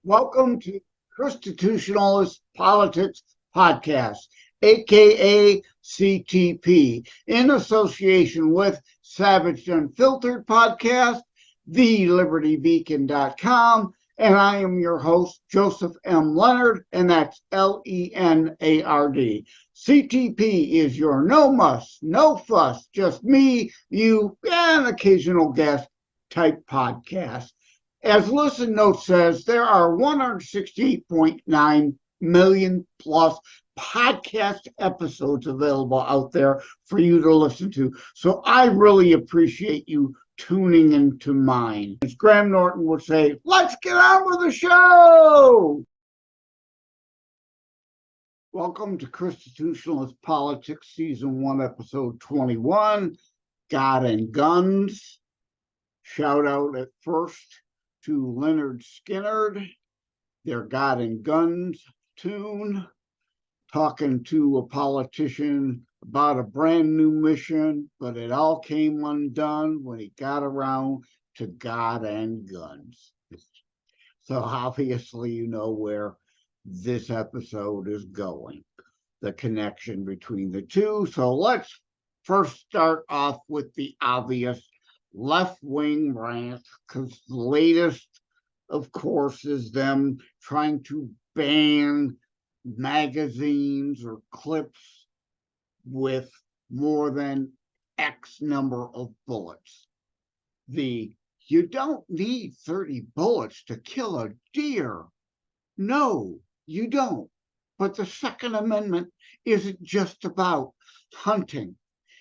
Welcome to ChristiTutionalist Politics Podcast, aka CTP, in association with Savage Unfiltered Podcast, thelibertybeacon.com, and I am your host, Joseph M. Leonard, and that's Lenard. CTP is your no muss, no fuss, just me, you, and occasional guest type podcast. As Listen Note says, there are 168.9 million plus podcast episodes available out there for you to listen to. So I really appreciate you tuning into mine. As Graham Norton would say, let's get on with the show. Welcome to ChristiTutionalist Politics, Season 1, Episode 21, God and Guns. Shout out at first to Leonard Skinnard, their God and Guns tune, talking to a politician about a brand new mission, but it all came undone when he got around to God and Guns. So obviously you know where this episode is going, the connection between the two. So let's first start off with the obvious left-wing rant, because the latest, of course, is them trying to ban magazines or clips with more than X number of bullets. You don't need 30 bullets to kill a deer. No, you don't. But the Second Amendment isn't just about hunting.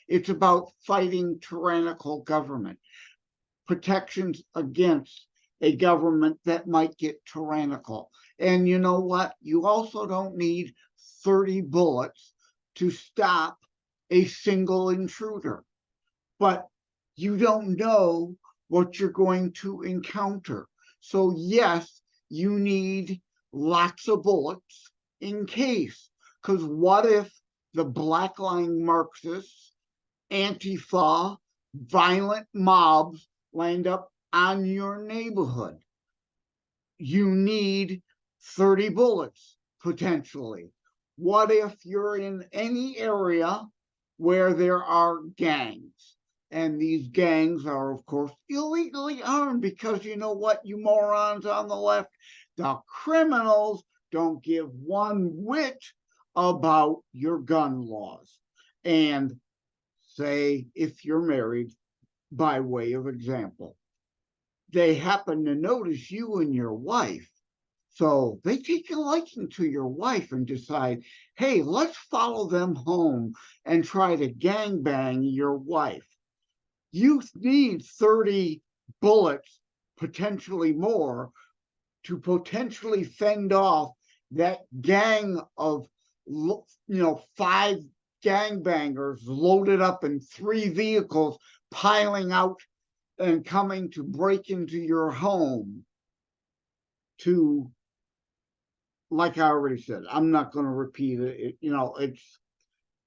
It's about fighting tyrannical government, protections against a government that might get tyrannical. And you know what? You also don't need 30 bullets to stop a single intruder. But you don't know what you're going to encounter. So yes, you need lots of bullets in case. Because what if the blackline Marxists, Antifa, violent mobs land up on your neighborhood? You need 30 bullets, potentially. What if you're in any area where there are gangs? And these gangs are, of course, illegally armed because you know what, you morons on the left? The criminals don't give one whit about your gun laws. And say, if you're married, by way of example, they happen to notice you and your wife. So they take a liking to your wife and decide, hey, let's follow them home and try to gangbang your wife. You need 30 bullets, potentially more, to potentially fend off that gang of, 5 gangbangers loaded up in 3 vehicles piling out and coming to break into your home to, like I already said, I'm not going to repeat it. It's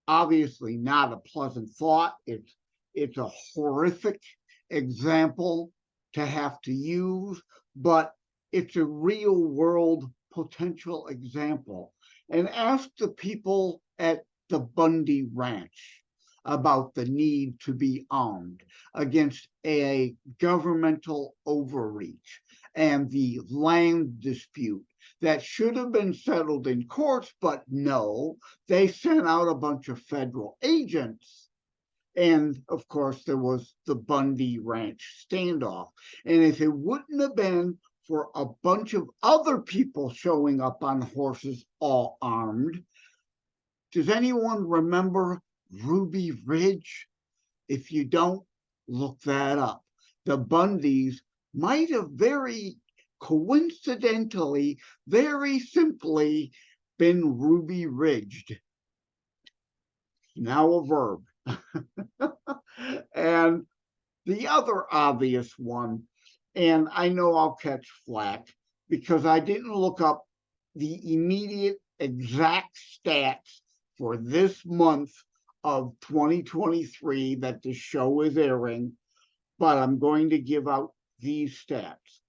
obviously not a pleasant thought. It's a horrific example to have to use, but it's a real world potential example. And ask the people at the Bundy Ranch about the need to be armed against a governmental overreach and the land dispute that should have been settled in courts, but no, they sent out a bunch of federal agents. And of course, there was the Bundy Ranch standoff. And if it wouldn't have been for a bunch of other people showing up on horses all armed, does anyone remember Ruby Ridge? If you don't, look that up. The Bundys might have very coincidentally, very simply been Ruby Ridged. Now a verb. And the other obvious one, and I know I'll catch flack because I didn't look up the immediate exact stats for this month of 2023 that the show is airing, but I'm going to give out these stats.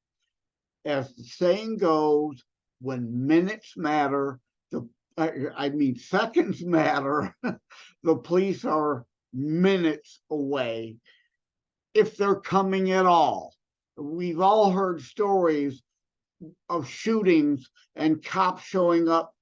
as the saying goes, when minutes matter, seconds matter, the police are minutes away, if they're coming at all. We've all heard stories of shootings and cops showing up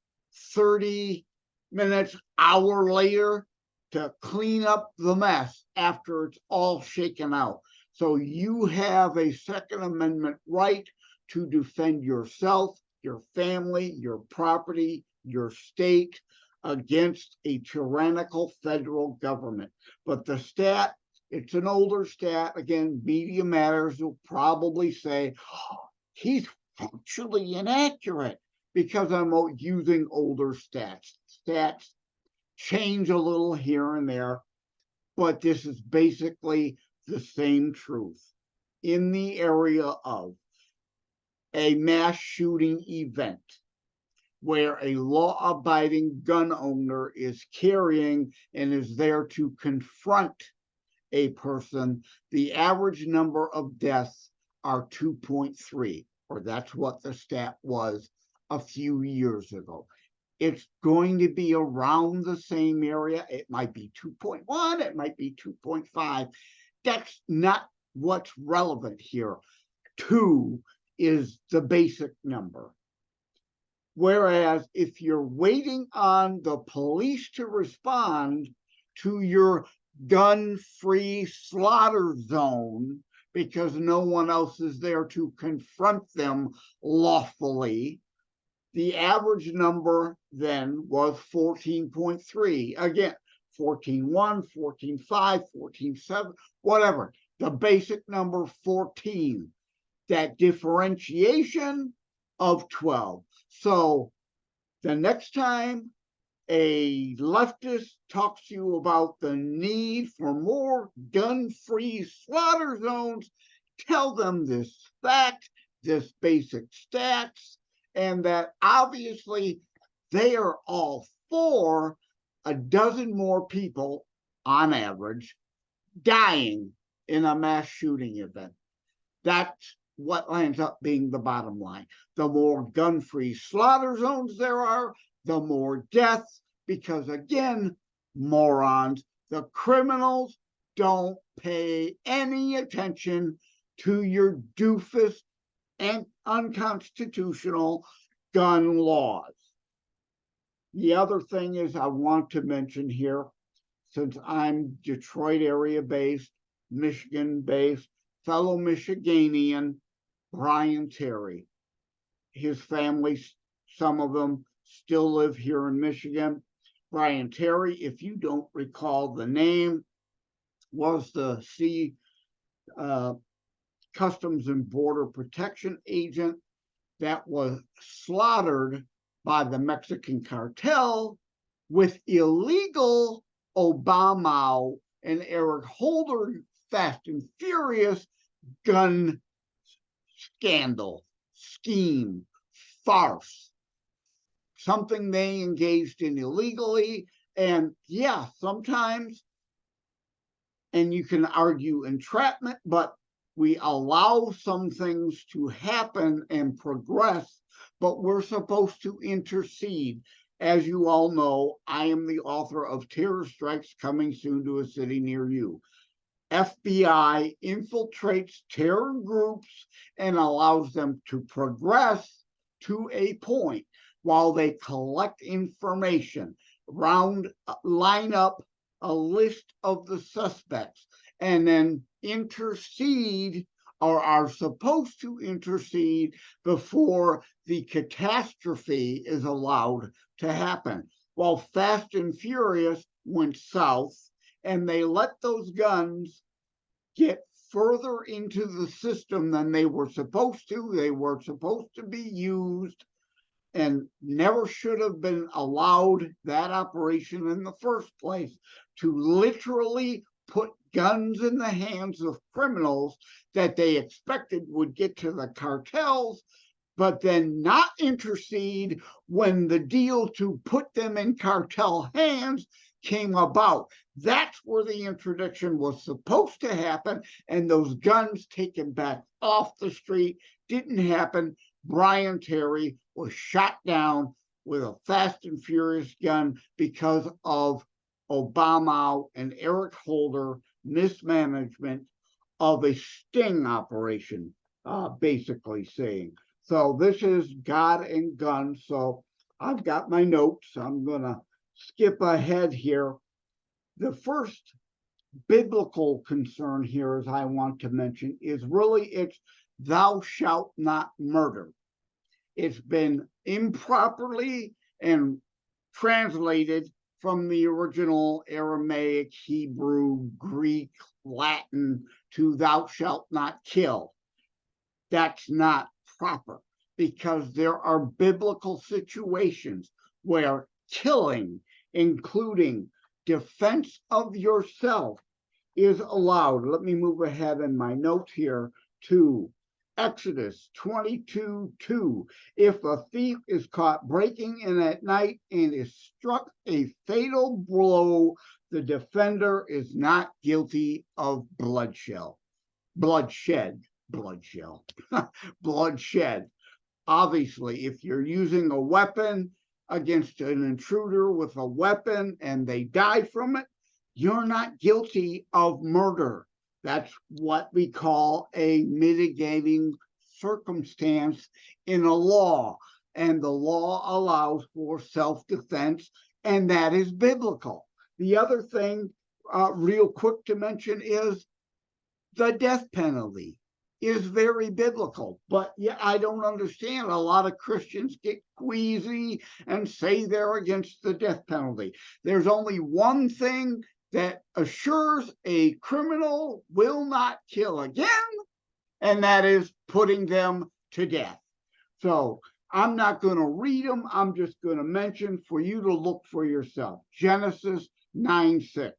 30 minutes, hour later to clean up the mess after it's all shaken out. So you have a Second Amendment right to defend yourself, your family, your property, your state against a tyrannical federal government. But the stat, it's an older stat. Again, Media Matters will probably say, oh, he's factually inaccurate because I'm using older stats. Stats change a little here and there, but this is basically the same truth. In the area of a mass shooting event where a law-abiding gun owner is carrying and is there to confront a person, the average number of deaths are 2.3, or that's what the stat was a few years ago. It's going to be around the same area. It might be 2.1, it might be 2.5. That's not what's relevant here. 2 is the basic number. Whereas if you're waiting on the police to respond to your gun-free slaughter zone because no one else is there to confront them lawfully, the average number then was 14.3. Again, 14.1, 14.5, 14.7, whatever. The basic number 14. That differentiation of 12. So the next time a leftist talks to you about the need for more gun-free slaughter zones, tell them this fact, this basic stats, and that obviously they are all for a dozen more people on average dying in a mass shooting event. That's what ends up being the bottom line. The more gun-free slaughter zones there are, the more deaths, because again, morons, the criminals don't pay any attention to your doofus and unconstitutional gun laws. The other thing is I want to mention here, since I'm Detroit area based, Michigan based, fellow Michiganian, Brian Terry. His family, some of them still live here in Michigan. Brian Terry, if you don't recall the name, was the Customs and Border Protection agent that was slaughtered by the Mexican cartel with illegal Obama and Eric Holder Fast and Furious gun scandal, scheme, farce, something they engaged in illegally. And yeah, sometimes, and you can argue entrapment, but we allow some things to happen and progress, but we're supposed to intercede. As you all know, I am the author of Terror Strikes Coming Soon to a City Near You. FBI infiltrates terror groups and allows them to progress to a point while they collect information, line up a list of the suspects, and then intercede, or are supposed to intercede, before the catastrophe is allowed to happen. While Fast and Furious went south, and they let those guns get further into the system than they were supposed to. They were supposed to be used and never should have been allowed that operation in the first place, to literally put guns in the hands of criminals that they expected would get to the cartels, but then not intercede when the deal to put them in cartel hands came about. That's where the interdiction was supposed to happen, and those guns taken back off the street, didn't happen. Brian Terry was shot down with a Fast and Furious gun because of Obama and Eric Holder mismanagement of a sting operation, basically saying. So this is God and Guns. So I've got my notes. I'm going to skip ahead here. The first biblical concern here, as I want to mention, is really it's thou shalt not murder. It's been improperly and translated from the original Aramaic, Hebrew, Greek, Latin to thou shalt not kill. That's not proper, because there are biblical situations where killing, including defense of yourself, is allowed. Let me move ahead in my notes here to Exodus 22:2. If a thief is caught breaking in at night and is struck a fatal blow, the defender is not guilty of bloodshed. Obviously, if you're using a weapon against an intruder with a weapon and they die from it, you're not guilty of murder. That's what we call a mitigating circumstance in a law. And the law allows for self-defense, and that is biblical. The other thing, real quick to mention, is the death penalty is very biblical. But yeah, I don't understand. A lot of Christians get queasy and say they're against the death penalty. There's only one thing that assures a criminal will not kill again, and that is putting them to death. So I'm not going to read them. I'm just going to mention for you to look for yourself. Genesis 9:6,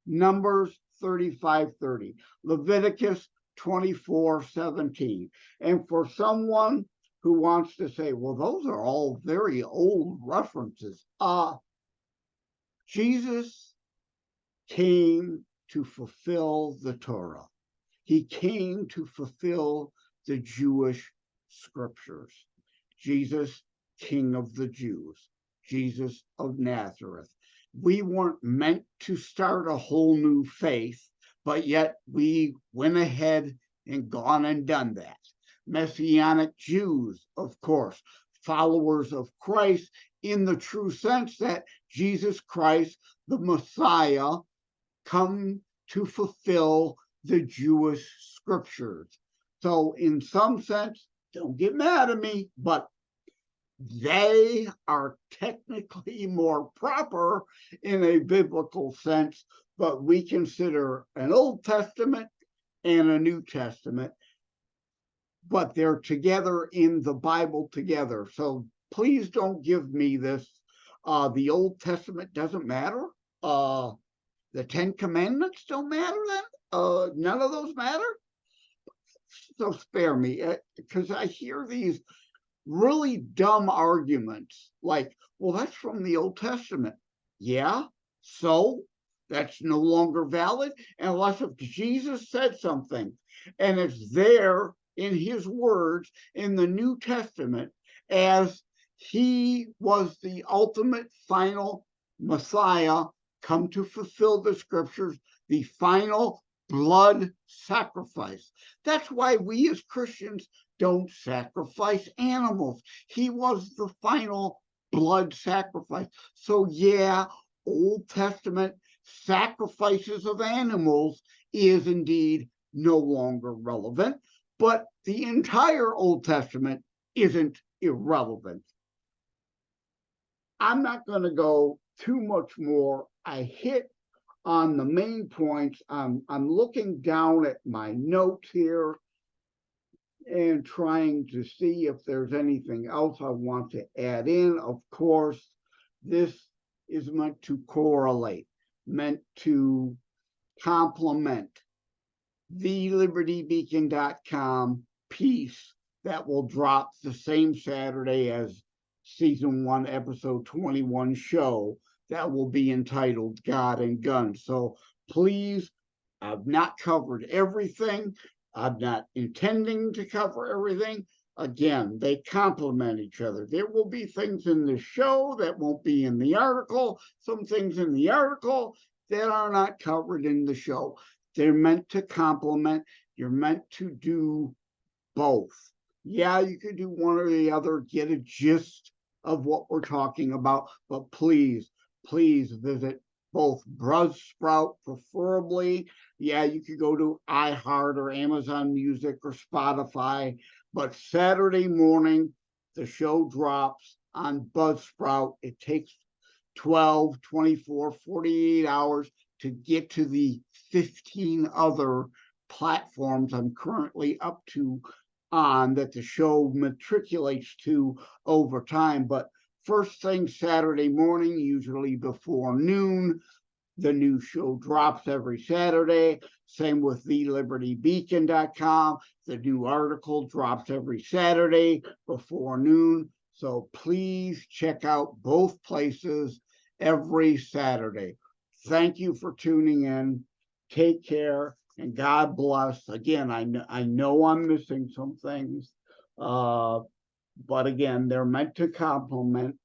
Numbers 35:30, Leviticus 24:17. And for someone who wants to say, well, those are all very old references, Jesus came to fulfill the Torah. He came to fulfill the Jewish scriptures. Jesus, King of the Jews, Jesus of Nazareth. We weren't meant to start a whole new faith, but yet we went ahead and gone and done that. Messianic Jews, of course, followers of Christ in the true sense that Jesus Christ, the Messiah, come to fulfill the Jewish scriptures. So in some sense, don't get mad at me, but they are technically more proper in a biblical sense, but we consider an Old Testament and a New Testament, but they're together in the Bible together. So please don't give me this, the Old Testament doesn't matter. The Ten Commandments don't matter then? None of those matter? So spare me, because I hear these really dumb arguments like, well, that's from the Old Testament. Yeah, so that's no longer valid unless if Jesus said something and it's there in his words in the New Testament as he was the ultimate final Messiah come to fulfill the scriptures, the final blood sacrifice. That's why we as Christians don't sacrifice animals. He was the final blood sacrifice. So yeah, Old Testament sacrifices of animals is indeed no longer relevant, but the entire Old Testament isn't irrelevant. I'm not going to go too much more. I hit on the main points. I'm looking down at my notes here and trying to see if there's anything else I want to add in. Of course, this is meant to correlate, meant to complement thelibertybeacon.com piece that will drop the same Saturday as season 1, episode 21 show that will be entitled God and Guns. So please, I've not covered everything. I'm not intending to cover everything. Again, they complement each other. There will be things in the show that won't be in the article, some things in the article that are not covered in the show. They're meant to complement. You're meant to do both. Yeah, you could do one or the other, get a gist of what we're talking about, but please visit both Buzzsprout, preferably. Yeah, you could go to iHeart or Amazon Music or Spotify, but Saturday morning, the show drops on Buzzsprout. It takes 12, 24, 48 hours to get to the 15 other platforms I'm currently up to on that the show matriculates to over time. But first thing Saturday morning, usually before noon, the new show drops every Saturday. Same with thelibertybeacon.com. The new article drops every Saturday before noon. So please check out both places every Saturday. Thank you for tuning in. Take care and God bless. Again, I know I'm missing some things, but again, they're meant to complement.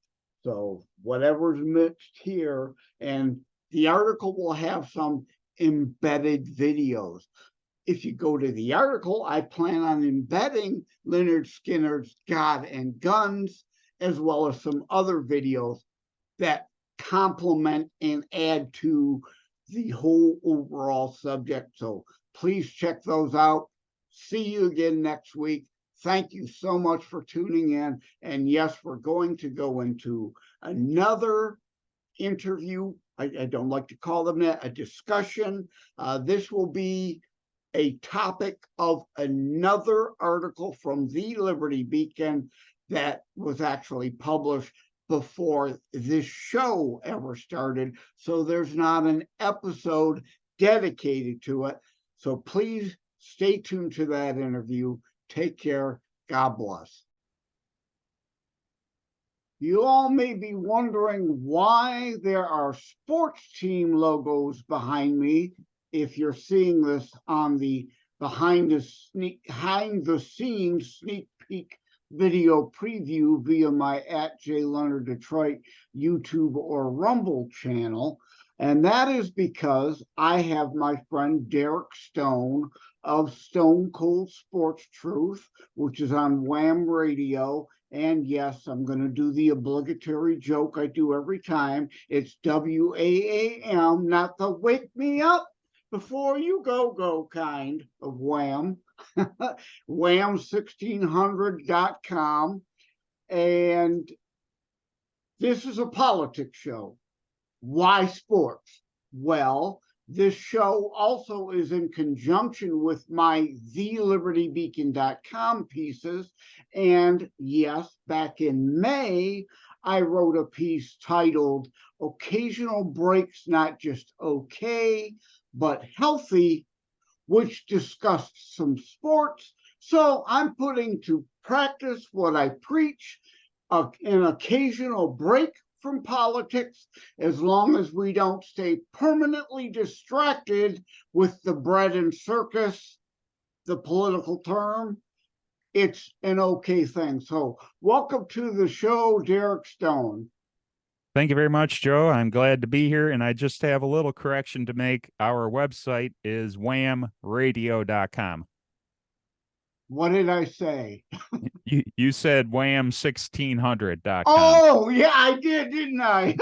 So whatever's mixed here, and the article will have some embedded videos. If you go to the article, I plan on embedding Leonard Skinner's God and Guns, as well as some other videos that complement and add to the whole overall subject. So please check those out. See you again next week. Thank you so much for tuning in. And yes, we're going to go into another interview. I don't like to call them that, a discussion. This will be a topic of another article from the Liberty Beacon that was actually published before this show ever started. So there's not an episode dedicated to it. So please stay tuned to that interview. Take care. God bless. You all may be wondering why there are sports team logos behind me. If you're seeing this on the behind the scenes sneak peek video preview via my @JLeonardDetroit YouTube or Rumble channel. And that is because I have my friend Derek Stone of Stone Cold Sports Truth, which is on Wham Radio. And yes, I'm going to do the obligatory joke I do every time. It's WAAM, not the wake me up before you go kind of Wham. Wham1600.com. And this is a politics show. Why sports? Well, this show also is in conjunction with my thelibertybeacon.com pieces. And yes, back in May, I wrote a piece titled Occasional Breaks Not Just Okay, but Healthy, which discussed some sports. So I'm putting to practice what I preach, an occasional break from politics, as long as we don't stay permanently distracted with the bread and circus, the political term. It's an okay thing. So welcome to the show, Derek Stone. Thank you very much, Joe. I'm glad to be here. And I just have a little correction to make. Our website is whamradio.com. What did I say? You said wham1600.com. Oh, yeah, I did, didn't I?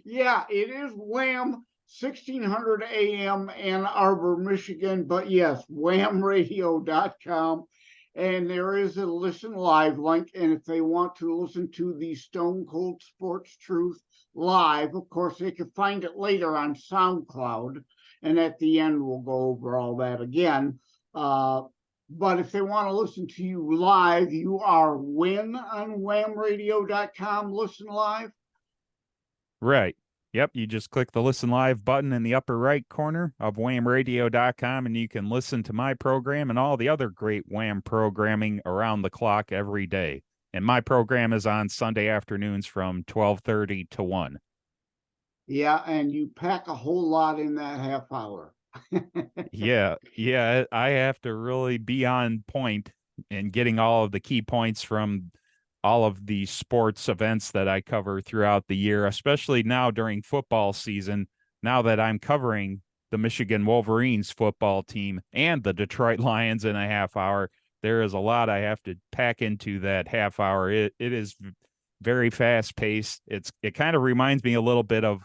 Yeah, it is Wham 1600 AM Ann Arbor, Michigan. But yes, whamradio.com. And there is a listen live link. And if they want to listen to the Stone Cold Sports Truth live, of course, they can find it later on SoundCloud. And at the end, we'll go over all that again. But if they want to listen to you live, you are when on whamradio.com, listen live? Right. Yep. You just click the listen live button in the upper right corner of whamradio.com, and you can listen to my program and all the other great Wham programming around the clock every day. And my program is on Sunday afternoons from 12:30 to 1. Yeah, and you pack a whole lot in that half hour. Yeah, I have to really be on point and getting all of the key points from all of the sports events that I cover throughout the year, especially now during football season. Now that I'm covering the Michigan Wolverines football team and the Detroit Lions in a half hour, there is a lot I have to pack into that half hour. It is very fast paced. It kind of reminds me a little bit of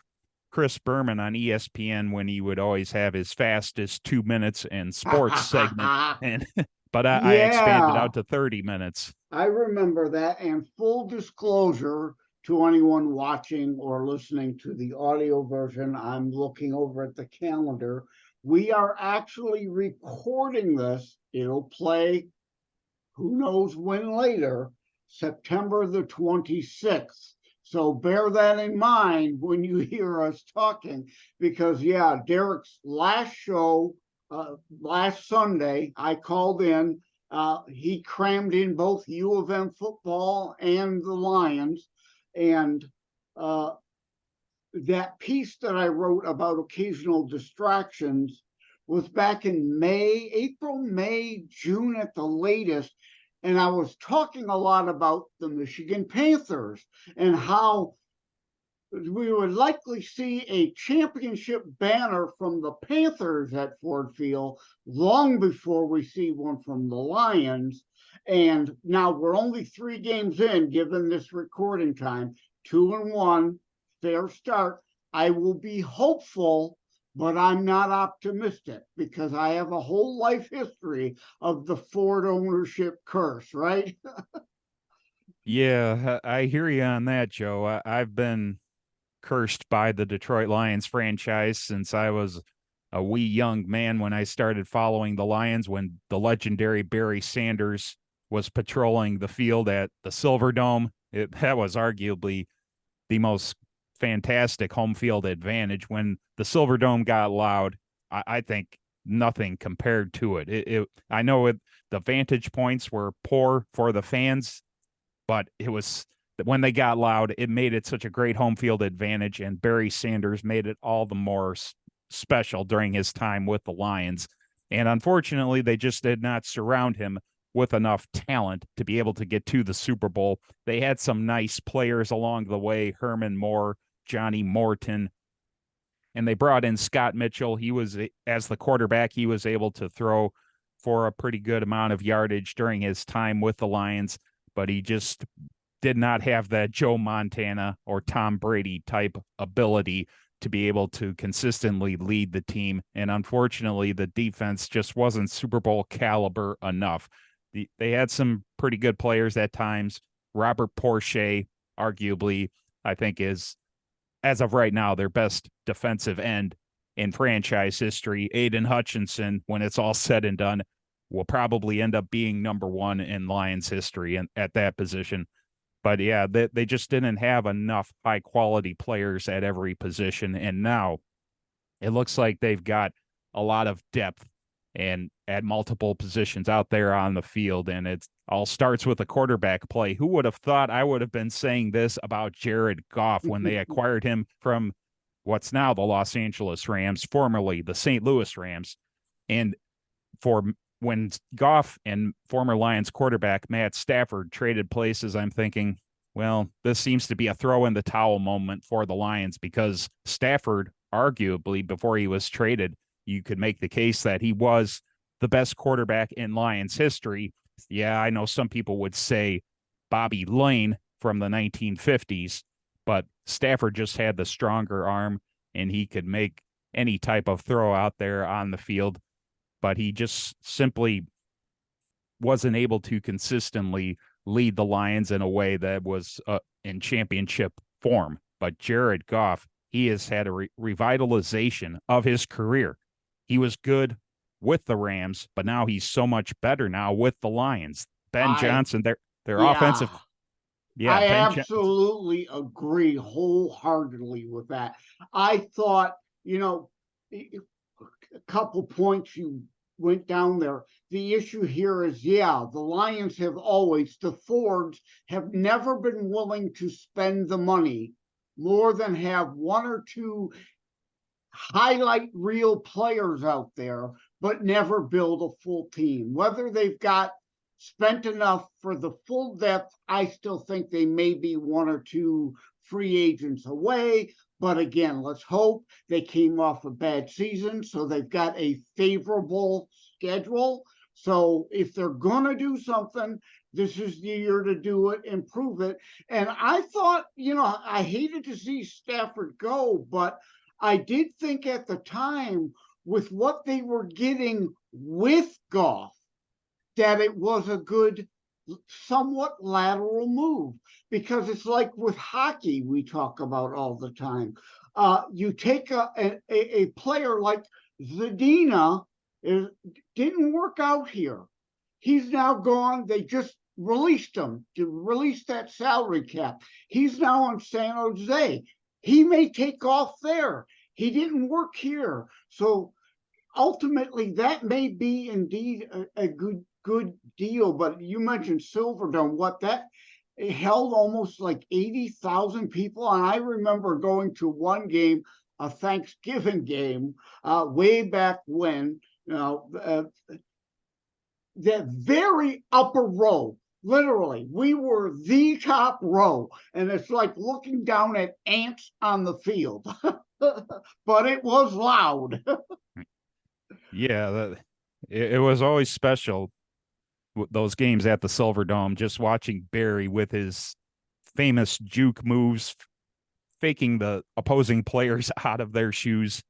Chris Berman on ESPN when he would always have his fastest 2 minutes and sports segment, and but I expanded Yeah, out to 30 minutes. I remember that. And full disclosure to anyone watching or listening to the audio version, I'm looking over at the calendar. We are actually recording this. It'll play who knows when later, September the 26th. So bear that in mind when you hear us talking, because yeah, Derek's last show, last Sunday, I called in. He crammed in both U of M football and the Lions, and that piece that I wrote about occasional distractions was back in April, May, June at the latest. And I was talking a lot about the Michigan Panthers and how we would likely see a championship banner from the Panthers at Ford Field long before we see one from the Lions. And now we're only 3 games in, given this recording time, 2-1, fair start. I will be hopeful, but I'm not optimistic because I have a whole life history of the Ford ownership curse, right? Yeah, I hear you on that, Joe. I've been cursed by the Detroit Lions franchise since I was a wee young man when I started following the Lions when the legendary Barry Sanders was patrolling the field at the Silverdome. That was arguably the most fantastic home field advantage. When the Silverdome got loud, I think nothing compared to it. I know the vantage points were poor for the fans, but it was when they got loud, it made it such a great home field advantage, and Barry Sanders made it all the more special during his time with the Lions. And unfortunately, they just did not surround him with enough talent to be able to get to the Super Bowl. They had some nice players along the way, Herman Moore, Johnny Morton, and they brought in Scott Mitchell. He was, as the quarterback, he was able to throw for a pretty good amount of yardage during his time with the Lions, but he just did not have that Joe Montana or Tom Brady type ability to be able to consistently lead the team. And unfortunately, the defense just wasn't Super Bowl caliber enough. They had some pretty good players at times. Robert Porsche, arguably, I think is, as of right now, their best defensive end in franchise history. Aiden Hutchinson, when it's all said and done, will probably end up being number 1 in Lions history and at that position. But yeah, they just didn't have enough high quality players at every position. And now it looks like they've got a lot of depth and at multiple positions out there on the field. And it all starts with a quarterback play. Who would have thought I would have been saying this about Jared Goff when they acquired him from what's now the Los Angeles Rams, formerly the St. Louis Rams. And for when Goff and former Lions quarterback Matt Stafford traded places, I'm thinking, well, this seems to be a throw in the towel moment for the Lions because Stafford, arguably, before he was traded, you could make the case that he was the best quarterback in Lions history. Yeah, I know some people would say Bobby Lane from the 1950s, but Stafford just had the stronger arm and he could make any type of throw out there on the field, but he just simply wasn't able to consistently lead the Lions in a way that was in championship form. But Jared Goff, he has had a revitalization of his career. He was good with the Rams, but now he's so much better now with the Lions. Ben Johnson, their offensive. Yeah, Yeah, I Ben Johnson. absolutely agree wholeheartedly with that. I thought, a couple points you went down there. The issue here is, yeah, the Lions have always, the Fords have never been willing to spend the money more than have 1 or 2 highlight real players out there, but never build a full team. Whether they've got spent enough for the full depth, I still think they may be one or two free agents away. But again, let's hope. They came off a bad season, so they've got a favorable schedule. So if they're going to do something, this is the year to do it and prove it. And I thought, I hated to see Stafford go, but I did think at the time, with what they were getting with Goff, that it was a good, somewhat lateral move, because it's like with hockey we talk about all the time. You take a player like Zadina, didn't work out here. He's now gone. They just released him to release that salary cap. He's now on San Jose. He may take off there. He didn't work here. So ultimately, that may be indeed a good deal. But you mentioned Silverdome, what that it held almost like 80,000 people. And I remember going to one game, a Thanksgiving game, way back when, the very upper row, literally, we were the top row. And it's like looking down at ants on the field. But it was loud. Yeah, it was always special, those games at the Silverdome, just watching Barry with his famous juke moves, faking the opposing players out of their shoes.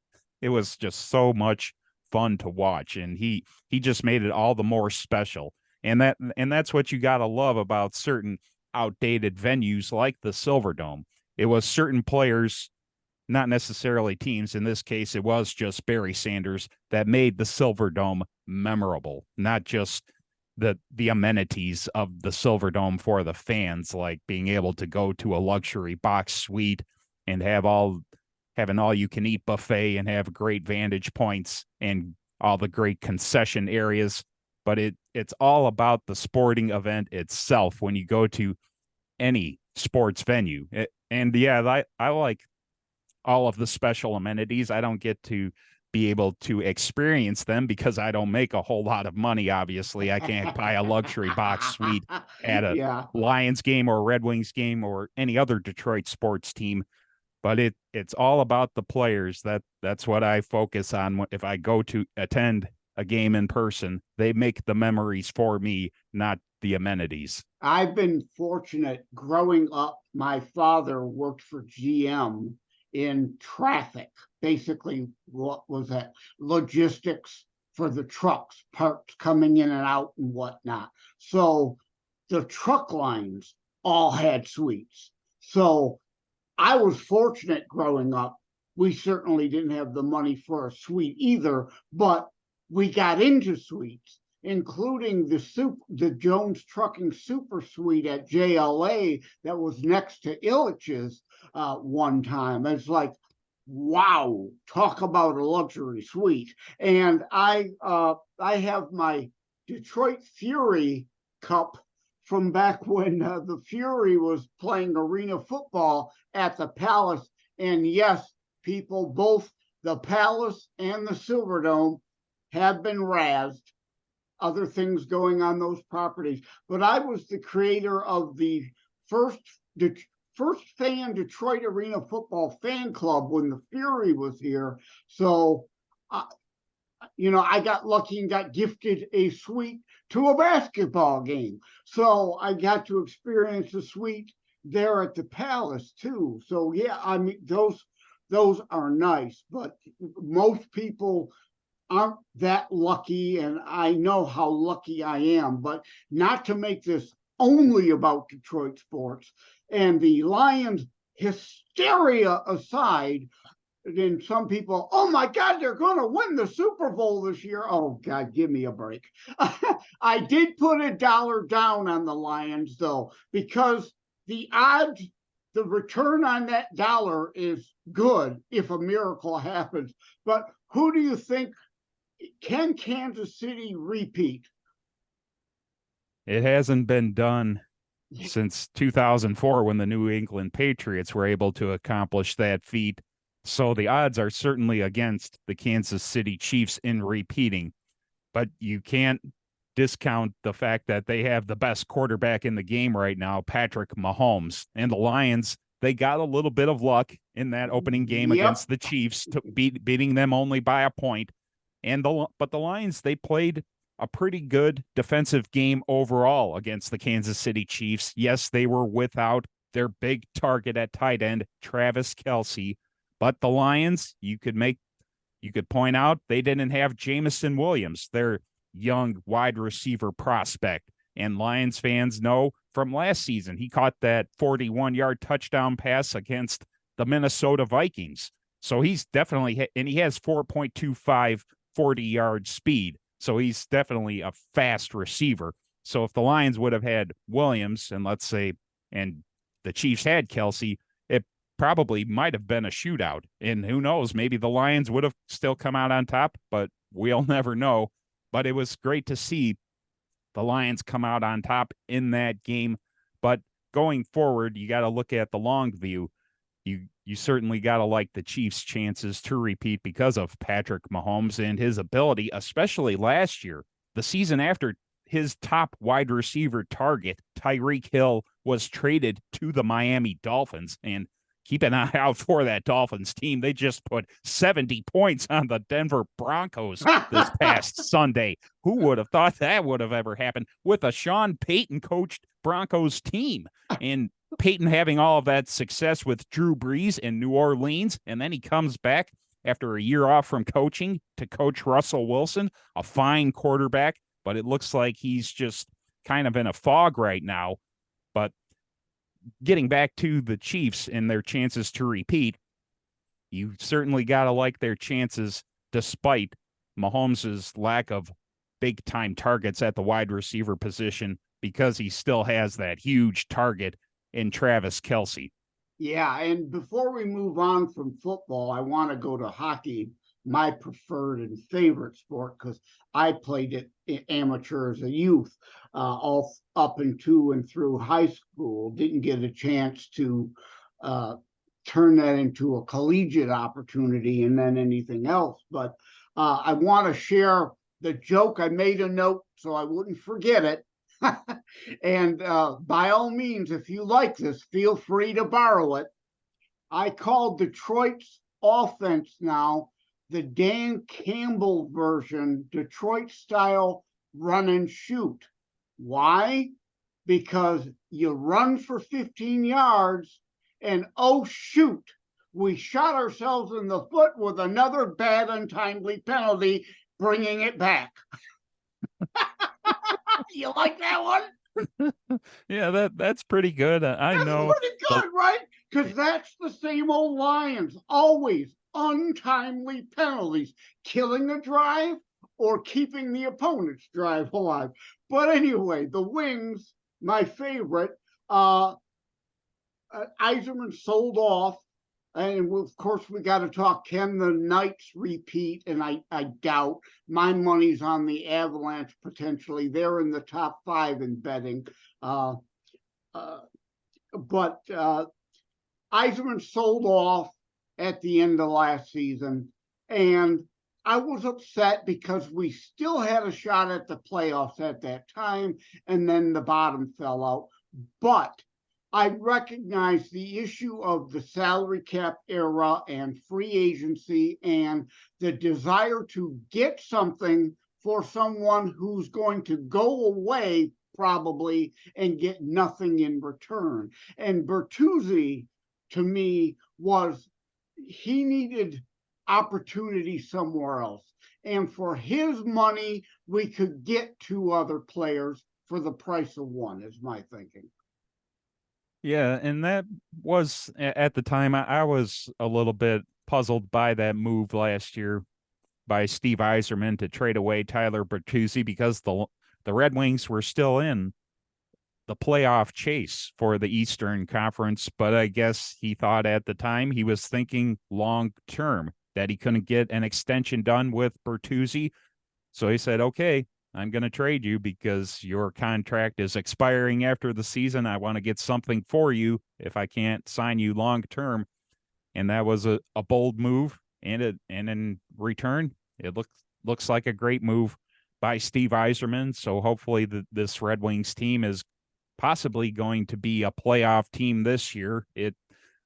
It was just so much fun to watch, and he just made it all the more special. And that's what you got to love about certain outdated venues like the Silverdome. It was certain players, not necessarily teams. In this case, it was just Barry Sanders that made the Silverdome memorable, not just the amenities of the Silverdome for the fans, like being able to go to a luxury box suite and have an all-you-can-eat buffet and have great vantage points and all the great concession areas. But it's all about the sporting event itself when you go to any sports venue. I like all of the special amenities. I don't get to be able to experience them because I don't make a whole lot of money. Obviously, I can't buy a luxury box suite at a Lions game or Red Wings game or any other Detroit sports team. But it's all about the players. That's what I focus on if I go to attend a game in person. They make the memories for me, not the amenities. I've been fortunate growing up. My father worked for GM in traffic, basically what was that, logistics for the trucks, parts coming in and out and whatnot. So the truck lines all had suites. So I was fortunate growing up. We certainly didn't have the money for a suite either, but we got into suites, including the Jones Trucking Super Suite at JLA that was next to Illich's one time. It's like, wow, talk about a luxury suite. And I have my Detroit Fury Cup from back when the Fury was playing arena football at the Palace. And yes, people, both the Palace and the Silverdome have been razzed. Other things going on those properties. But I was the creator of the first fan Detroit Arena Football fan club when the Fury was here. So, I got lucky and got gifted a suite to a basketball game. So I got to experience the suite there at the Palace too. So yeah, I mean, those are nice, but most people aren't that lucky, and I know how lucky I am, but not to make this only about Detroit sports. And the Lions hysteria aside, then some people, oh my God, they're going to win the Super Bowl this year. Oh God, give me a break. I did put $1 down on the Lions though, because the odds, the return on that dollar is good if a miracle happens. But who do you think? Can Kansas City repeat? It hasn't been done since 2004 when the New England Patriots were able to accomplish that feat So the odds are certainly against the Kansas City Chiefs in repeating, but you can't discount the fact that they have the best quarterback in the game right now, Patrick Mahomes. And the Lions, they got a little bit of luck in that opening game against the Chiefs, beating them only by a point. But the Lions, they played a pretty good defensive game overall against the Kansas City Chiefs. Yes, they were without their big target at tight end, Travis Kelce, but the Lions, you could point out they didn't have Jamison Williams, their young wide receiver prospect. And Lions fans know from last season, he caught that 41-yard touchdown pass against the Minnesota Vikings. So he's definitely, and he has 4.25 40-yard speed. So he's definitely a fast receiver. So if the Lions would have had Williams and the Chiefs had Kelce, it probably might have been a shootout. And who knows, maybe the Lions would have still come out on top, but we'll never know. But it was great to see the Lions come out on top in that game. But going forward, you got to look at the long view. You certainly got to like the Chiefs' chances to repeat because of Patrick Mahomes and his ability, especially last year, the season after his top wide receiver target, Tyreek Hill, was traded to the Miami Dolphins. And keep an eye out for that Dolphins team. They just put 70 points on the Denver Broncos this past Sunday. Who would have thought that would have ever happened with a Sean Payton coached Broncos team? And Payton having all of that success with Drew Brees in New Orleans, and then he comes back after a year off from coaching to coach Russell Wilson, a fine quarterback, but it looks like he's just kind of in a fog right now. But getting back to the Chiefs and their chances to repeat, you certainly got to like their chances despite Mahomes' lack of big-time targets at the wide receiver position because he still has that huge target in Travis Kelce. Yeah, and before we move on from football, I want to go to hockey, my preferred and favorite sport, because I played it amateur as a youth, all up into and through high school. Didn't get a chance to turn that into a collegiate opportunity and then anything else. But I want to share the joke. I made a note so I wouldn't forget it. And by all means, if you like this, feel free to borrow it. I called Detroit's offense now the Dan Campbell version, Detroit style run and shoot. Why? Because you run for 15 yards and oh shoot, we shot ourselves in the foot with another bad untimely penalty, bringing it back. You like that one? Yeah, that's pretty good. I know. Pretty good, right? Because that's the same old Lions. Always untimely penalties, killing a drive or keeping the opponent's drive alive. But anyway, the Wings, my favorite, Yzerman sold off. And of course, we got to talk, can the Knights repeat? And I doubt. My money's on the Avalanche potentially. They're in the top 5 in betting. But Yzerman sold off at the end of last season. And I was upset because we still had a shot at the playoffs at that time. And then the bottom fell out. But I recognize the issue of the salary cap era and free agency and the desire to get something for someone who's going to go away probably and get nothing in return. And Bertuzzi, to me, he needed opportunity somewhere else. And for his money, we could get 2 other players for the price of 1, is my thinking. Yeah, and that was at the time I was a little bit puzzled by that move last year by Steve Yzerman to trade away Tyler Bertuzzi because the Red Wings were still in the playoff chase for the Eastern Conference, but I guess he thought at the time he was thinking long term that he couldn't get an extension done with Bertuzzi. So he said, okay, I'm going to trade you because your contract is expiring after the season. I want to get something for you if I can't sign you long term. and that was a bold move. And in return, it looks like a great move by Steve Yzerman. So hopefully this Red Wings team is possibly going to be a playoff team this year.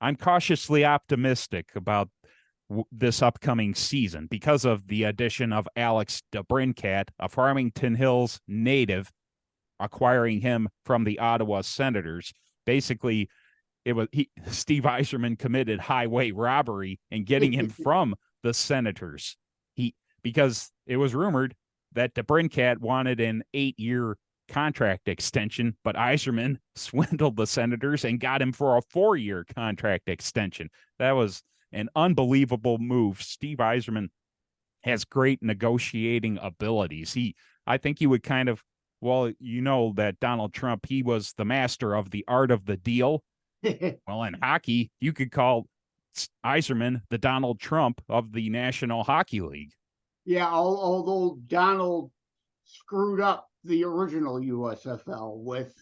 I'm cautiously optimistic about this upcoming season because of the addition of Alex DeBrincat, a Farmington Hills native, acquiring him from the Ottawa Senators. Basically, Steve Yzerman committed highway robbery and getting him from the Senators. Because it was rumored that DeBrincat wanted an 8-year contract extension, but Yzerman swindled the Senators and got him for a 4-year contract extension. That was an unbelievable move. Steve Yzerman has great negotiating abilities. I think he would kind of, well, you know that Donald Trump, he was the master of the art of the deal. Well, in hockey, you could call Yzerman the Donald Trump of the National Hockey League. Yeah, although Donald screwed up the original USFL with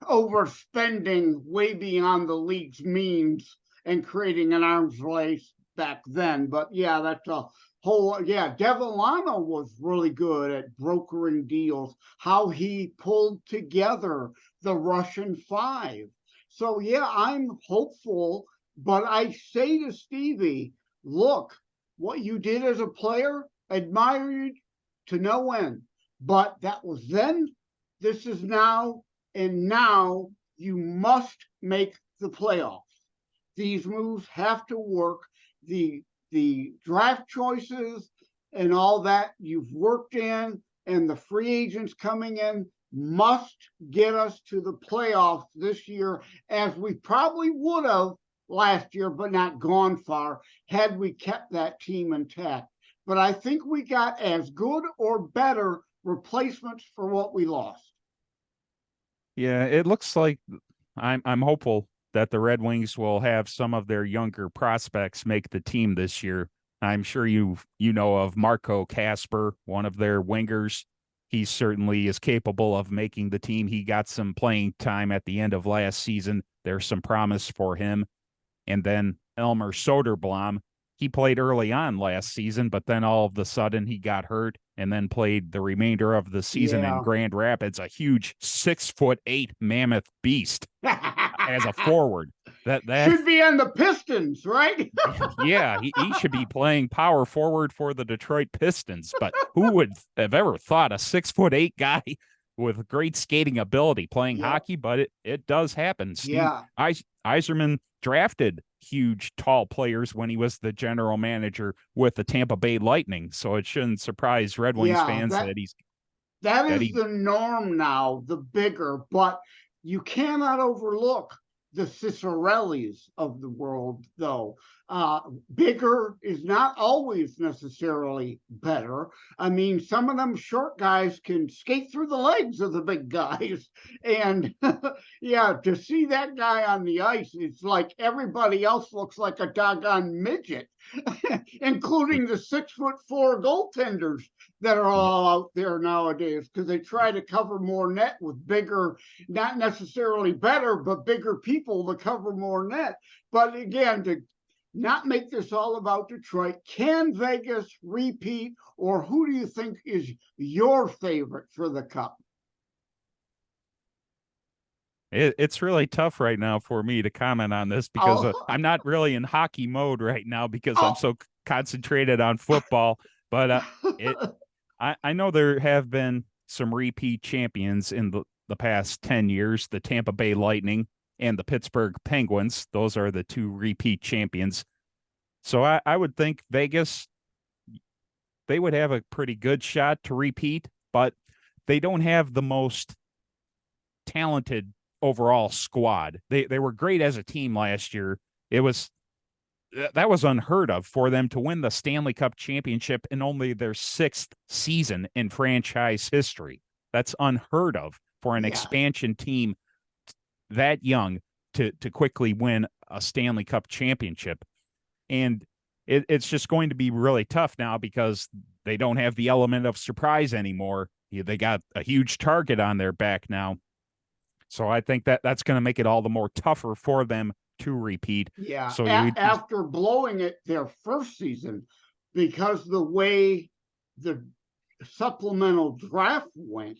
overspending way beyond the league's means and creating an arms race back then. But yeah, that's a whole, Devellano was really good at brokering deals, how he pulled together the Russian Five. So yeah, I'm hopeful, but I say to Stevie, look, what you did as a player, admired to no end. But that was then, this is now, and now you must make the playoffs. These moves have to work. The draft choices and all that you've worked in, and the free agents coming in must get us to the playoffs this year, as we probably would have last year, but not gone far had we kept that team intact. But I think we got as good or better replacements for what we lost. Yeah, it looks like I'm hopeful that the Red Wings will have some of their younger prospects make the team this year. I'm sure you know of Marco Kasper, one of their wingers. He certainly is capable of making the team. He got some playing time at the end of last season. There's some promise for him. And then Elmer Soderblom, he played early on last season, but then all of a sudden he got hurt and then played the remainder of the season in Grand Rapids, a huge 6'8" mammoth beast as a forward. That should be on the Pistons, right? Yeah, he should be playing power forward for the Detroit Pistons. But who would have ever thought a 6'8" guy with great skating ability playing hockey? But it does happen. Yzerman drafted huge, tall players when he was the general manager with the Tampa Bay Lightning. So it shouldn't surprise Red Wings fans that is the norm now, the bigger, but you cannot overlook the Cicerellis of the world, though. Bigger is not always necessarily better. I mean, some of them short guys can skate through the legs of the big guys. And to see that guy on the ice, it's like everybody else looks like a doggone midget, including the 6'4" goaltenders that are all out there nowadays, because they try to cover more net with bigger, not necessarily better, but bigger people to cover more net. But again, to not make this all about Detroit, can Vegas repeat, or who do you think is your favorite for the Cup? It's really tough right now for me to comment on this because I'm not really in hockey mode right now because I'm so concentrated on football. But I know there have been some repeat champions in the past 10 years, the Tampa Bay Lightning and the Pittsburgh Penguins. Those are the two repeat champions. So I would think Vegas, they would have a pretty good shot to repeat, but they don't have the most talented overall squad. They were great as a team last year. That was unheard of for them to win the Stanley Cup championship in only their 6th season in franchise history. That's unheard of for an expansion team that young to quickly win a Stanley Cup championship. And it's just going to be really tough now because they don't have the element of surprise anymore. They got a huge target on their back now. So I think that's going to make it all the more tougher for them to repeat. Yeah, So after blowing it their first season, because the way the supplemental draft went,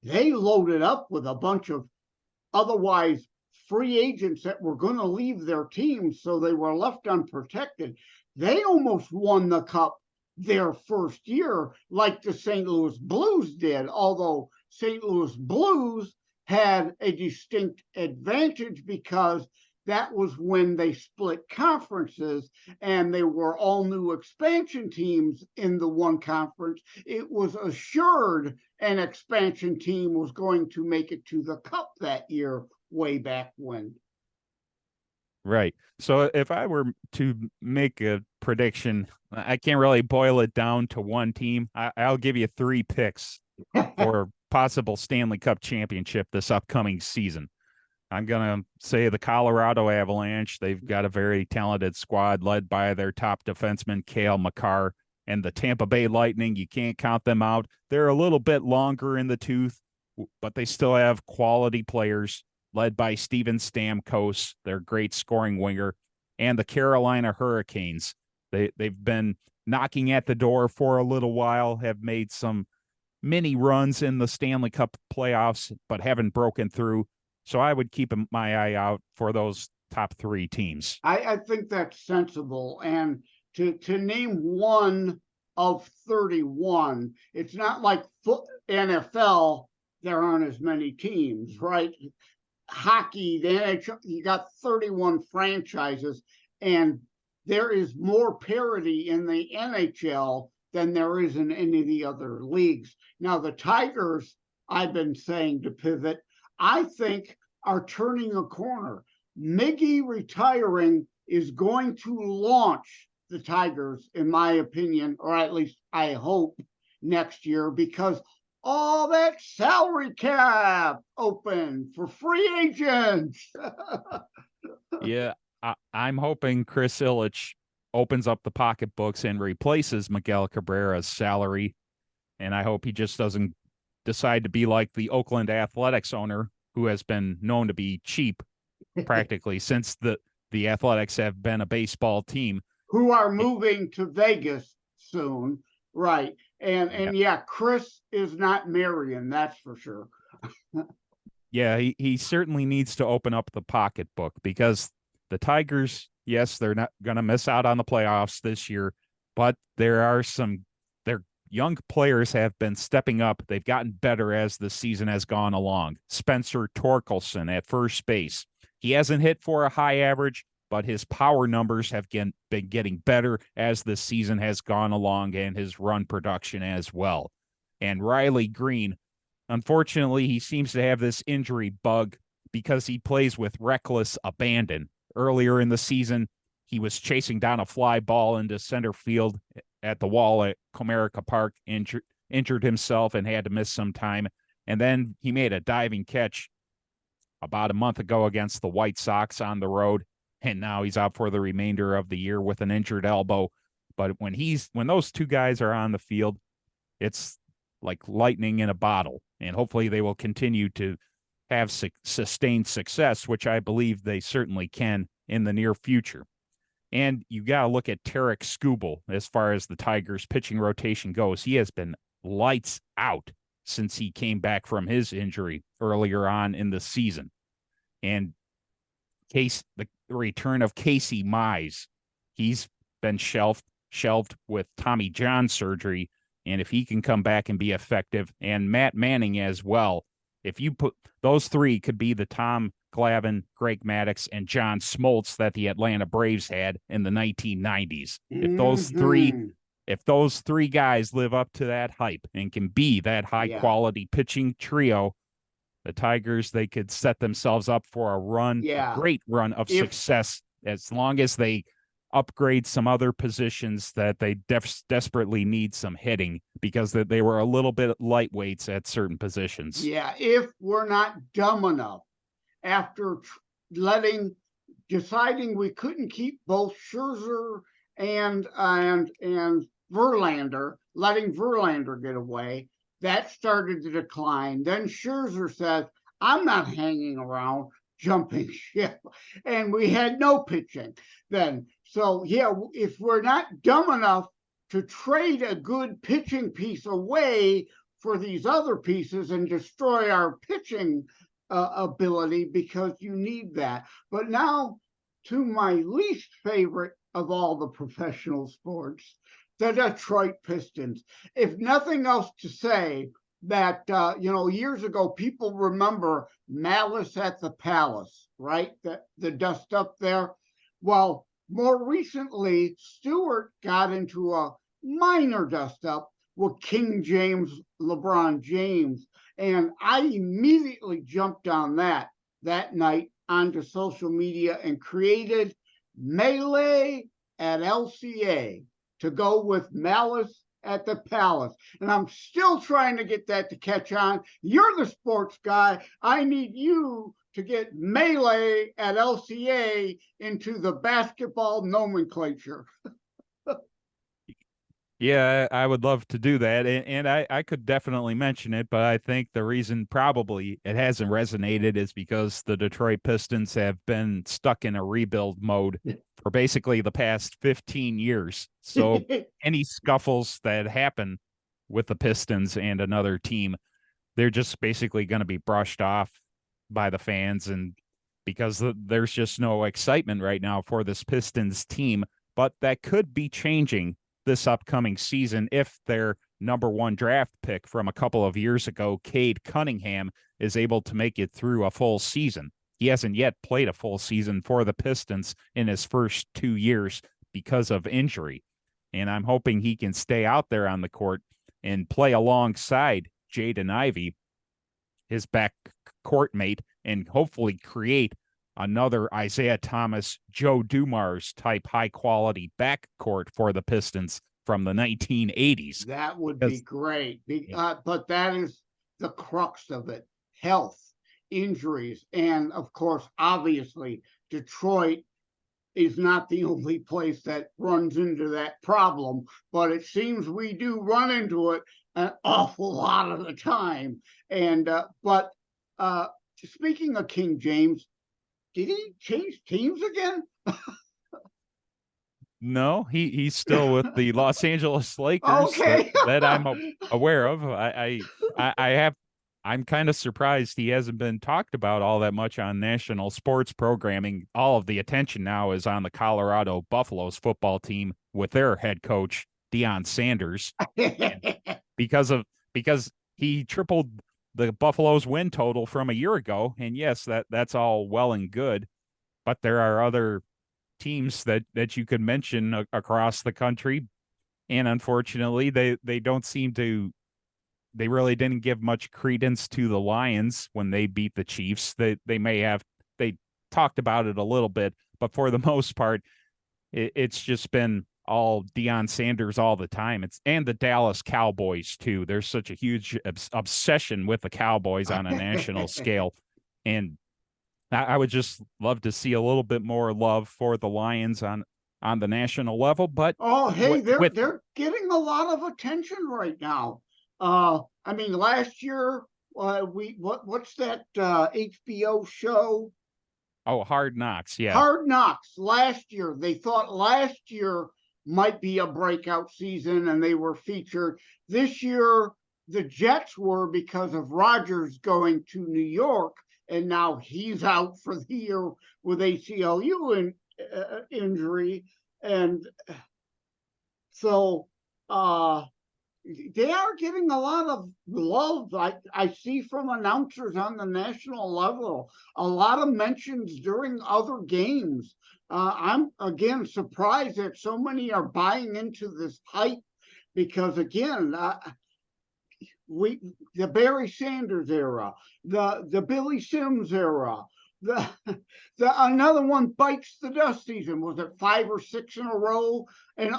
they loaded up with a bunch of otherwise free agents that were going to leave their teams, so they were left unprotected. They almost won the cup their first year, like the St. Louis Blues did, although St. Louis Blues had a distinct advantage because that was when they split conferences and they were all new expansion teams in the one conference. It was assured an expansion team was going to make it to the cup that year, way back when. Right. So if I were to make a prediction, I can't really boil it down to one team. I'll give you 3 picks for possible Stanley Cup championship this upcoming season. I'm going to say the Colorado Avalanche. They've got a very talented squad led by their top defenseman, Cale Makar, and the Tampa Bay Lightning. You can't count them out. They're a little bit longer in the tooth, but they still have quality players led by Steven Stamkos, their great scoring winger, and the Carolina Hurricanes. They've been knocking at the door for a little while, have made some mini runs in the Stanley Cup playoffs, but haven't broken through. So I would keep my eye out for those top 3 teams. I think that's sensible. And to name one of 31, it's not like NFL, there aren't as many teams, right? Hockey, the NHL, you got 31 franchises, and there is more parity in the NHL than there is in any of the other leagues. Now, the Tigers, I've been saying to pivot, I think are turning a corner. Miggy retiring is going to launch the Tigers, in my opinion, or at least I hope, next year, because all that salary cap open for free agents. Yeah, I'm hoping Chris Ilitch opens up the pocketbooks and replaces Miguel Cabrera's salary. And I hope he just doesn't decide to be like the Oakland Athletics owner, who has been known to be cheap practically since the Athletics have been a baseball team. Who are moving to Vegas soon. Right. And yeah, Chris is not marrying, that's for sure. Yeah, he certainly needs to open up the pocketbook, because the Tigers, yes, they're not going to miss out on the playoffs this year, but their young players have been stepping up. They've gotten better as the season has gone along. Spencer Torkelson at first base. He hasn't hit for a high average, but his power numbers have been getting better as the season has gone along, and his run production as well. And Riley Green, unfortunately, he seems to have this injury bug because he plays with reckless abandon. Earlier in the season, he was chasing down a fly ball into center field at the wall at Comerica Park, injured himself and had to miss some time. And then he made a diving catch about a month ago against the White Sox on the road, and now he's out for the remainder of the year with an injured elbow. But when those 2 guys are on the field, it's like lightning in a bottle, and hopefully they will continue to have sustained success, which I believe they certainly can in the near future. And you got to look at Tarek Skubal as far as the Tigers' pitching rotation goes. He has been lights out since he came back from his injury earlier on in the season. And the return of Casey Mize, he's been shelved with Tommy John surgery. And if he can come back and be effective, and Matt Manning as well, if you put those 3, could be the Tom Glavine, Greg Maddux, and John Smoltz that the Atlanta Braves had in the 1990s. If those 3 guys live up to that hype and can be that high quality pitching trio, the Tigers, they could set themselves up for a great run of success, as long as they upgrade some other positions that they desperately need some hitting, because they were a little bit lightweights at certain positions. Yeah, if we're not dumb enough after deciding we couldn't keep both Scherzer and Verlander, letting Verlander get away, that started to decline. Then Scherzer says, I'm not hanging around. jumping ship, and we had no pitching then. So yeah, if we're not dumb enough to trade a good pitching piece away for these other pieces and destroy our pitching ability, because you need that. But now to my least favorite of all the professional sports, the Detroit Pistons. If nothing else to say, that years ago people remember Malice at the Palace, right? The dust up there. Well, more recently, Stewart got into a minor dust up with King James, LeBron James, and I immediately jumped on that night onto social media and created Melee at LCA to go with Malice at the Palace. And I'm still trying to get that to catch on. You're the sports guy. I need you to get Melee at LCA into the basketball nomenclature. Yeah, I would love to do that. And I could definitely mention it, but I think the reason probably it hasn't resonated is because the Detroit Pistons have been stuck in a rebuild mode for basically the past 15 years. So any scuffles that happen with the Pistons and another team, they're just basically going to be brushed off by the fans. And because there's just no excitement right now for this Pistons team, but that could be changing this upcoming season if their number one draft pick from a couple of years ago, Cade Cunningham, is able to make it through a full season. He hasn't yet played a full season for the Pistons in his first 2 years because of injury. And I'm hoping he can stay out there on the court and play alongside Jaden Ivey, his back court mate, and hopefully create another Isaiah Thomas, Joe Dumars type high quality backcourt for the Pistons from the 1980s. That would be great. But that is the crux of it. Health, injuries, and of course, obviously, Detroit is not the only place that runs into that problem, but it seems we do run into it an awful lot of the time. And but speaking of King James, did he change teams again? No, he's still with the Los Angeles Lakers. Okay. that I'm aware of. I'm kind of surprised he hasn't been talked about all that much on national sports programming. All of the attention now is on the Colorado Buffaloes football team with their head coach, Deion Sanders, because he tripled the Buffaloes win total from a year ago. And yes, that's all well and good, but there are other teams that you could mention across the country. And unfortunately, they don't seem to, they really didn't give much credence to the Lions when they beat the Chiefs. They talked about it a little bit, but for the most part, it's just been all Deion Sanders all the time. And the Dallas Cowboys too. There's such a huge obsession with the Cowboys on a national scale. And I would just love to see a little bit more love for the Lions on the national level. But they're getting a lot of attention right now. I mean, last year what's that HBO show? Oh, Hard Knocks. Yeah. Hard Knocks. Last year, they thought last year might be a breakout season and they were featured. This year, the Jets were because of Rodgers going to New York, and now he's out for the year with ACLU injury. And so they are getting a lot of love. I see from announcers on the national level, a lot of mentions during other games. I'm, again, surprised that so many are buying into this hype because, again, the Barry Sanders era, the Billy Sims era, another one bites the dust season. Was it 5 or 6 in a row and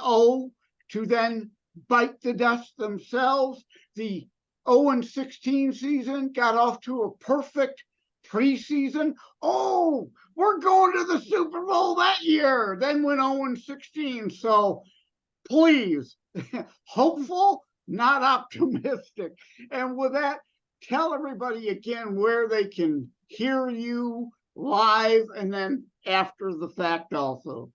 to then bite the dust themselves? The 0-16 season got off to a perfect preseason. Oh, we're going to the Super Bowl that year. Then went 0-16. So please, hopeful, not optimistic. And with that, tell everybody again where they can hear you live and then after the fact also.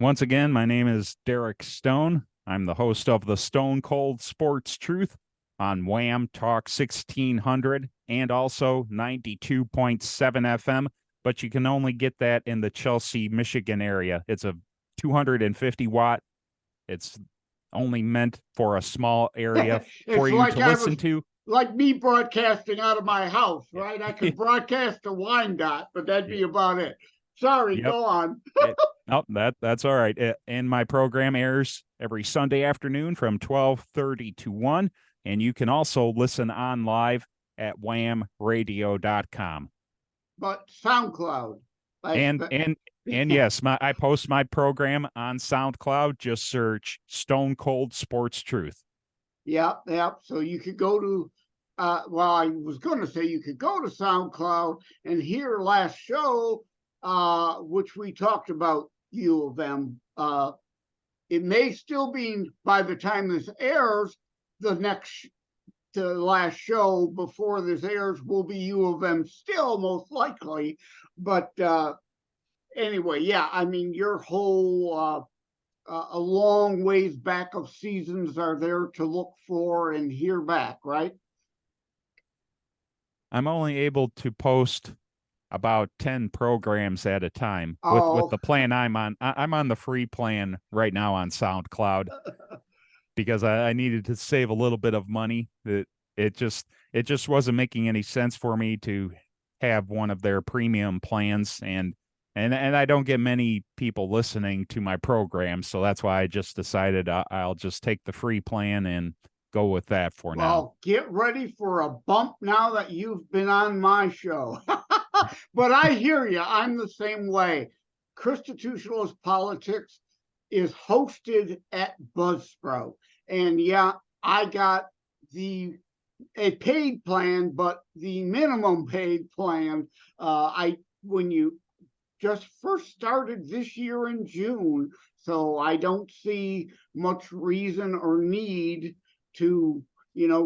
Once again, my name is Derek Stone. I'm the host of the Stone Cold Sports Truth on Wham Talk 1600 and also 92.7 FM, but you can only get that in the Chelsea, Michigan area. It's a 250 watt. It's only meant for a small area for you to listen to. Like me broadcasting out of my house, right? I could broadcast to Wyandotte, but that'd be about it. Sorry, go on. No, that's all right. And my program airs every Sunday afternoon from 12:30 to 1. And you can also listen on live at whamradio.com. But SoundCloud. And yes, I post my program on SoundCloud. Just search Stone Cold Sports Truth. Yep. So you could go to, well, I was going to say you could go to SoundCloud and hear last show, which we talked about U of M. It may still be, by the time this airs, the last show before this airs will be U of M still, most likely. But anyway, yeah, I mean, your whole a long ways back of seasons are there to look for and hear back, right? I'm only able to post about 10 programs at a time with the plan I'm on. I'm on the free plan right now on SoundCloud because I needed to save a little bit of money. It just wasn't making any sense for me to have one of their premium plans, and I don't get many people listening to my program, so that's why I just decided I'll just take the free plan and go with that for now. Well, get ready for a bump now that you've been on my show. But I hear you. I'm the same way. ChristiTutionalist Politics is hosted at Buzzsprout. And yeah, I got a paid plan, but the minimum paid plan, when you just first started this year in June, so I don't see much reason or need to,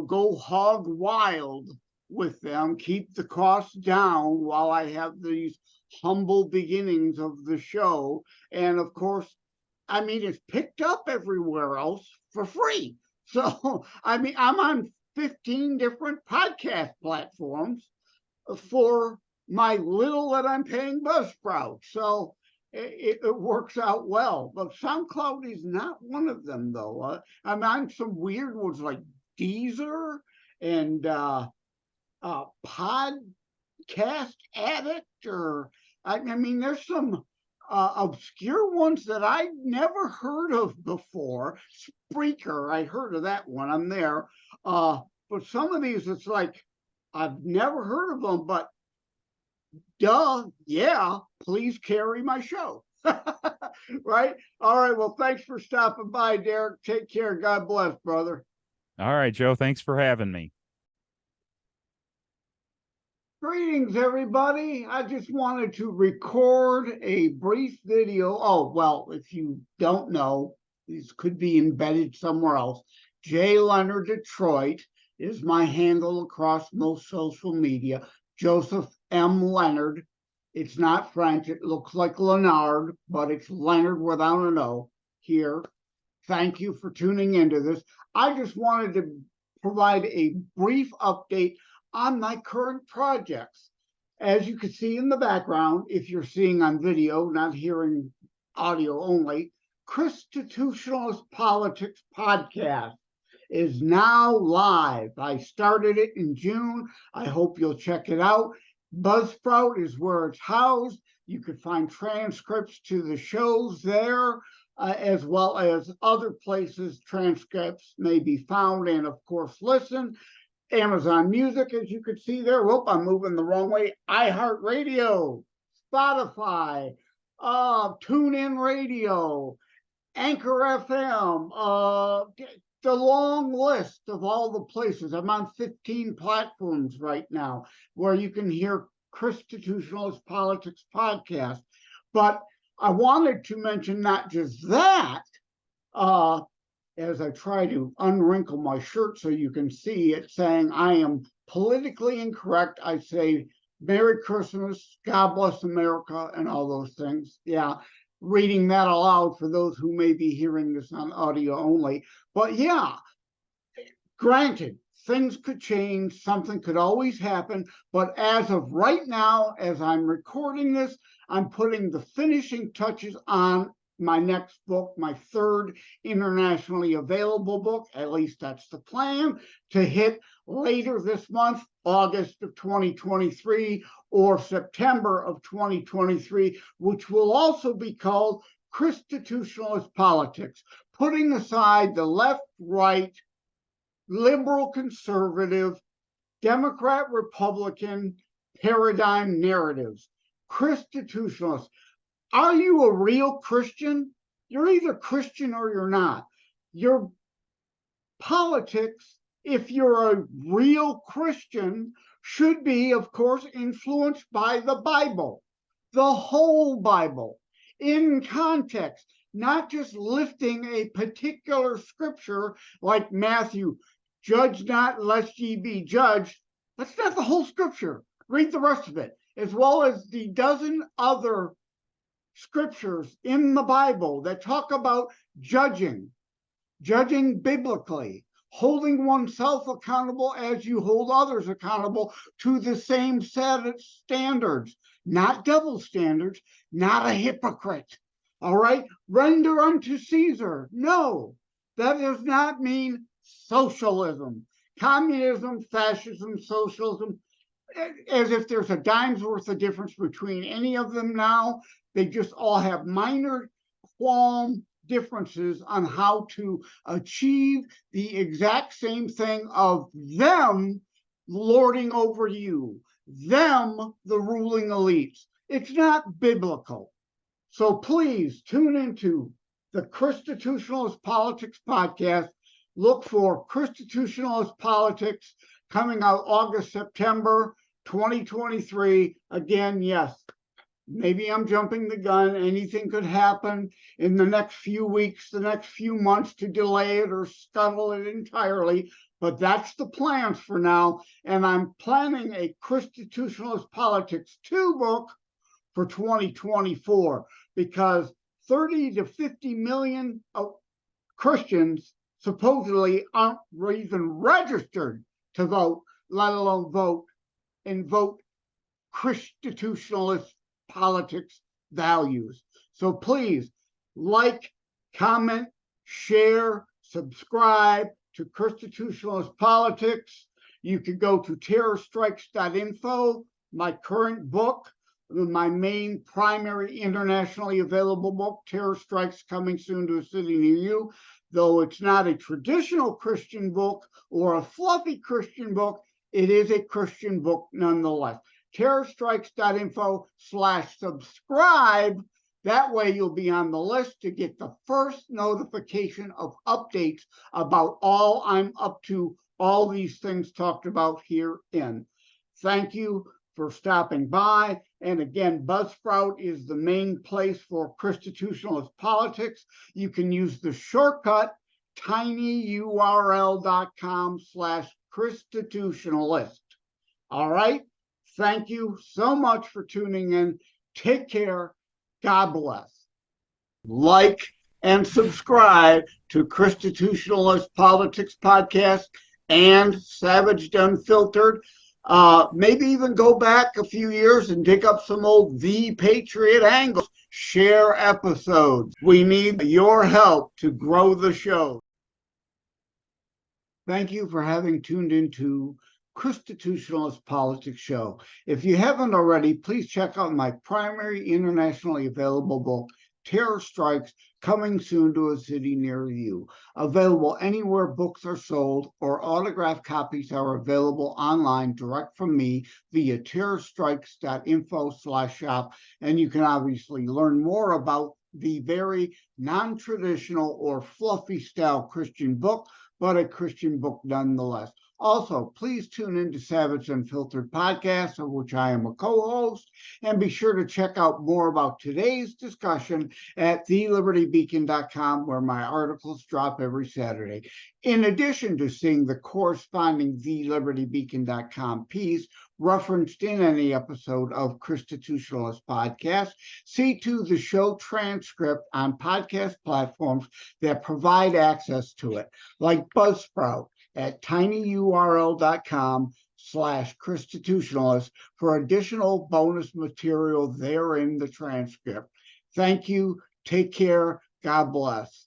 go hog wild with them, keep the costs down while I have these humble beginnings of the show. And of course, I mean, it's picked up everywhere else for free. So, I mean, I'm on 15 different podcast platforms for my little that I'm paying Buzzsprout. So it works out well. But SoundCloud is not one of them, though. I'm on some weird ones like Deezer and Podcast Addict, or I mean, there's some obscure ones that I've never heard of before. Spreaker, I heard of that one. I'm there. But some of these, it's like I've never heard of them, but yeah, please carry my show. Right? All right. Well, thanks for stopping by, Derek. Take care. God bless, brother. All right, Joe. Thanks for having me. Greetings, everybody. I just wanted to record a brief video. Oh, well, if you don't know, this could be embedded somewhere else. J. Leonard Detroit is my handle across most social media. Joseph M. Leonard. It's not French. It looks like Leonard, but it's Leonard without an O here. Thank you for tuning into this. I just wanted to provide a brief update on my current projects. As you can see in the background, if you're seeing on video, not hearing audio only, ChristiTutionalist Politics podcast is now live. I started it in June. I hope you'll check it out. Buzzsprout is where it's housed. You can find transcripts to the shows there, as well as other places transcripts may be found, and of course, listen. Amazon Music, as you can see there. Whoop, I'm moving the wrong way. iHeartRadio, Spotify, TuneIn Radio, Anchor FM, the long list of all the places. I'm on 15 platforms right now where you can hear ChristiTutionalist Politics podcast. But I wanted to mention not just that, as I try to unwrinkle my shirt so you can see it, saying I am politically incorrect. I say Merry Christmas, God bless America, and all those things. Yeah, reading that aloud for those who may be hearing this on audio only. But yeah, granted, things could change, something could always happen, but as of right now, as I'm recording this, I'm putting the finishing touches on my next book, my third internationally available book, at least that's the plan, to hit later this month, August of 2023 or September of 2023, which will also be called ChristiTutionalist Politics, putting aside the left, right, liberal, conservative, Democrat, Republican paradigm narratives. ChristiTutionalists. Are you a real Christian? You're either Christian or you're not. Your politics, if you're a real Christian, should be, of course, influenced by the Bible, the whole Bible, in context, not just lifting a particular scripture like Matthew, judge not lest ye be judged. That's not the whole scripture. Read the rest of it, as well as the dozen other scriptures in the Bible that talk about judging biblically, holding oneself accountable as you hold others accountable to the same set of standards, not double standards, not a hypocrite. All right, render unto Caesar. No, that does not mean socialism, communism, fascism, socialism, as if there's a dime's worth of difference between any of them now. They just all have minor qualm differences on how to achieve the exact same thing of them lording over you, them the ruling elites. It's not biblical. So please tune into the ChristiTutionalist Politics podcast. Look for ChristiTutionalist Politics coming out August, September 2023. Again, yes, maybe I'm jumping the gun. Anything could happen in the next few weeks, the next few months to delay it or scuttle it entirely. But that's the plans for now. And I'm planning a ChristiTutionalist Politics 2 book for 2024 because 30 to 50 million Christians supposedly aren't even registered to vote, let alone vote and vote ChristiTutionalist politics values. So please like, comment, share, subscribe to ChristiTutionalist Politics. You can go to terrorstrikes.info, my current book, my main primary internationally available book, Terror Strikes, coming soon to a city near you. Though it's not a traditional Christian book or a fluffy Christian book, it is a Christian book nonetheless. terrorstrikes.info/subscribe. That way you'll be on the list to get the first notification of updates about all I'm up to, all these things talked about herein. Thank you for stopping by. And again, Buzzsprout is the main place for ChristiTutionalist Politics. You can use the shortcut tinyurl.com/ChristiTutionalist. All right. Thank you so much for tuning in. Take care. God bless. Like and subscribe to ChristiTutionalist Politics Podcast and Savage Unfiltered. Maybe even go back a few years and dig up some old The Patriot angles. Share episodes. We need your help to grow the show. Thank you for having tuned into ChristiTutionalist Politics Show. If you haven't already, please check out my primary internationally available book, Terror Strikes, coming soon to a city near you. Available anywhere books are sold, or autographed copies are available online direct from me via terrorstrikes.info/shop. And you can obviously learn more about the very non-traditional or fluffy style Christian book, but a Christian book nonetheless. Also, please tune in to Savage Unfiltered Podcast, of which I am a co-host, and be sure to check out more about today's discussion at thelibertybeacon.com, where my articles drop every Saturday. In addition to seeing the corresponding thelibertybeacon.com piece referenced in any episode of ChristiTutionalist Podcast, see to the show transcript on podcast platforms that provide access to it, like Buzzsprout at tinyurl.com/ChristiTutionalist for additional bonus material there in the transcript. Thank you. Take care. God bless.